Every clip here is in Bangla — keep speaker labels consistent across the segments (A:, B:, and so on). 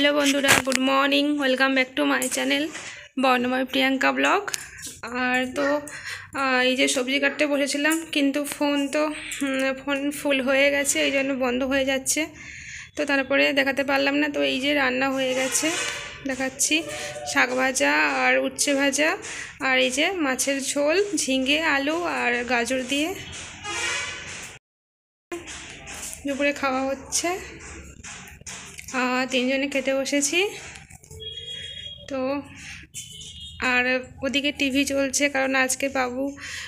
A: हेलो बंधुरा good morning welcome back to my channel Barnamoy Priyanka blog. और तो ये सब्जी काटते बसेছিলাম किन्तु फोन फुल हो गेছে এই জন্য বন্ধ হয়ে যাচ্ছে। তো তারপরে দেখাতে পারলাম না। তো এই যে রান্না হয়ে গেছে দেখাচ্ছি, শাক ভাজা আর উচ্ছে ভাজা আর এই যে মাছের ঝোল ঝিঙে আলু আর গাজর দিয়ে দুপুরে খাওয়া হচ্ছে। তিনজনে খেতে বসেছি। তো আর ওদিকে টিভি চলছে, কারণ আজকে বাবু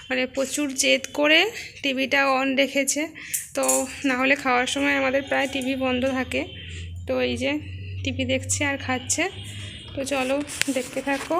A: মানে প্রচুর জেদ করে টিভিটা অন রেখেছে। তো না হলে খাওয়ার সময় আমাদের প্রায় টিভি বন্ধ থাকে। তো এই যে টিভি দেখছে আর খাচ্ছে। তো চলো দেখতে থাকো।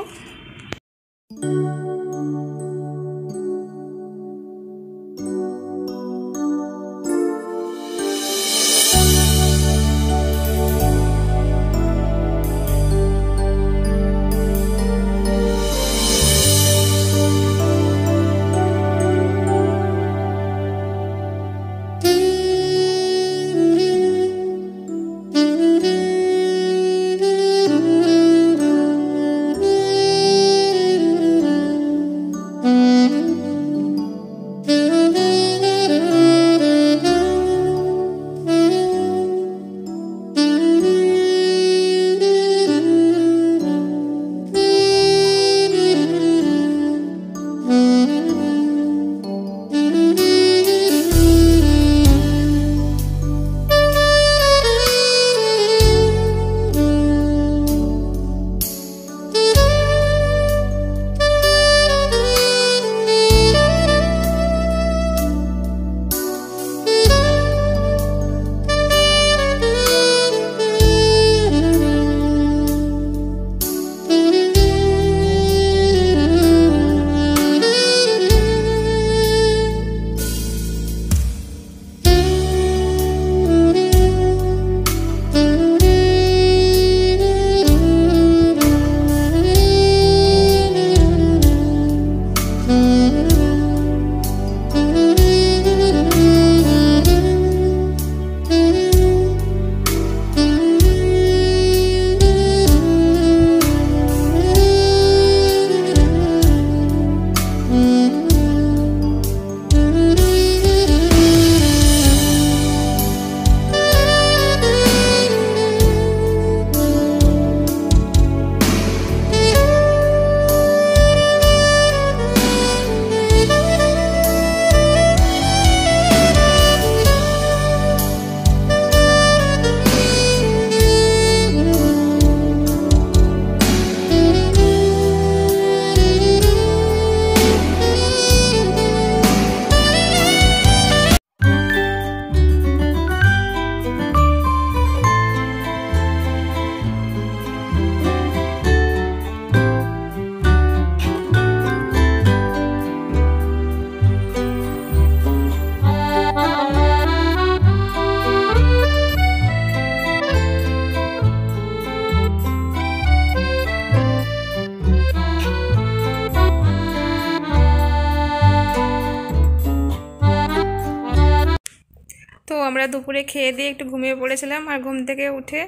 A: তো আমরা দুপুরে খেয়ে দিয়ে একটু ঘুমিয়ে পড়েছিলাম। আর ঘুম থেকে উঠে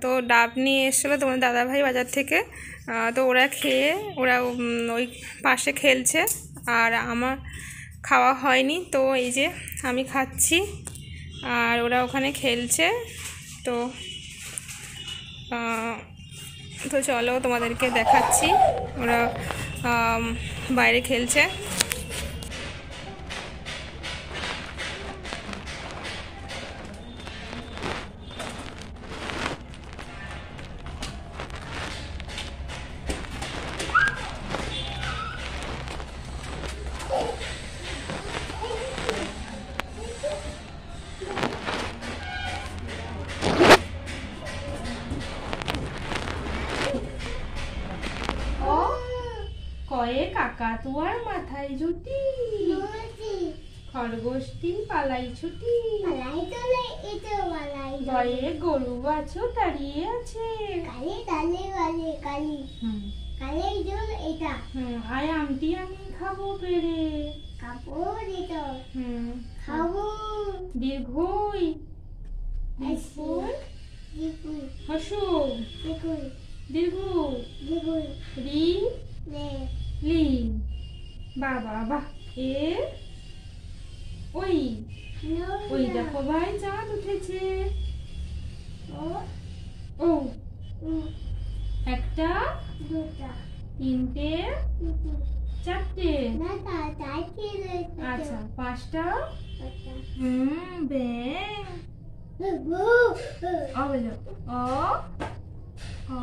A: তো ডাব নিয়ে এসেছিলো তোমার দাদাভাই বাজার থেকে। তো ওরা খেয়ে ওরা ওই পাশে খেলছে, আর আমার খাওয়া হয়নি। তো এই যে আমি খাচ্ছি আর ওরা ওখানে খেলছে। তো তো চলো তোমাদেরকে দেখাচ্ছি, ওরা বাইরে খেলছে। কয়ে কাকাতুয়ার মাথায় জুটি, খরগোশটি পালাই ছুটি, ভয়ে গরু বাছু দাঁড়িয়ে আছে, আয় আমটি আমি খাবো পেরে, দীর্ঘই হসু দীর্ঘ রি লি বাবা বাহ এ ওই ওই দেখো ভাই চাঁদ উঠেছে ও একটা তিনটে চারটে আচ্ছা পাঁচটা ব্যাং ও বলো ও ও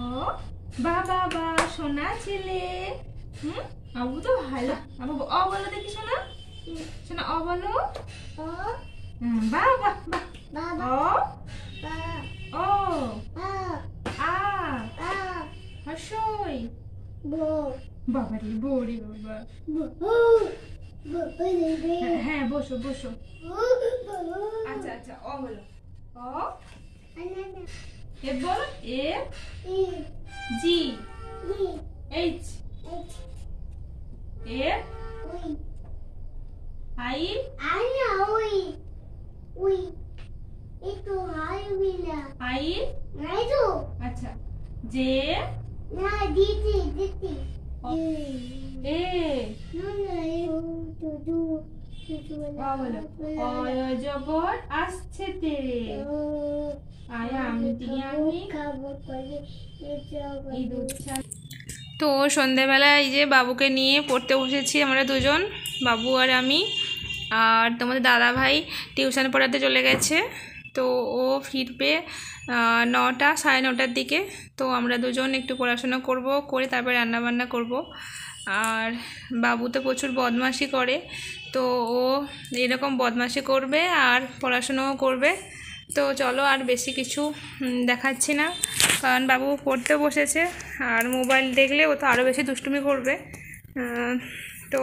A: বাবা বা সোনা ছেলে আবু তো ভালো আবু অ বলো দেখি সোনা সোনা অ বলো বাবা বাবা ও আ হসই বাবা রে বড়ি বাবা হ্যাঁ বসো বসো আচ্ছা আচ্ছা ও বলো ও এ বলো A G H A I I আচ্ছা জে এ জবর আসছে তে তো সন্ধ্যেবেলা এই যে বাবুকে নিয়ে পড়তে বসেছি আমরা দুজন, বাবু আর আমি। আর তোমাদের দাদা ভাই টিউশন পড়াতে চলে গেছে, তো ও ফিরবে 9টা 9:30টার দিকে। তো আমরা দুজন একটু পড়াশোনা করব, করে তারপর রান্নাবান্না করব। আর বাবু তো প্রচুর বদমাশি করে, তো ও এরকম বদমাশি করবে আর পড়াশোনাও করবে। তো চলো আর বেশি কিছু দেখাচ্ছি না, কারণ বাবু পড়তে বসেছে, আর মোবাইল দেখলে ও তো আরও বেশি দুষ্টুমি করবে। তো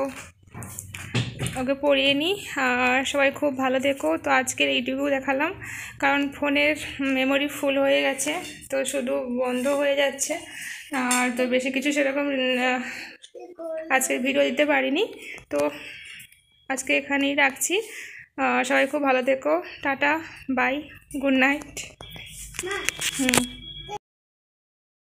A: ওকে পড়িয়ে নিই। আর সবাই খুব ভালো দেখো। তো আজকের এইটুকু দেখালাম, কারণ ফোনের মেমোরি ফুল হয়ে গেছে, তো শুধু বন্ধ হয়ে যাচ্ছে। আর তো বেশি কিছু সেরকম আজকের ভিডিও দিতে পারিনি, তো আজকে এখানেই রাখছি। সবাই খুব ভালো থেকো, টাটা বাই, গুড নাইট।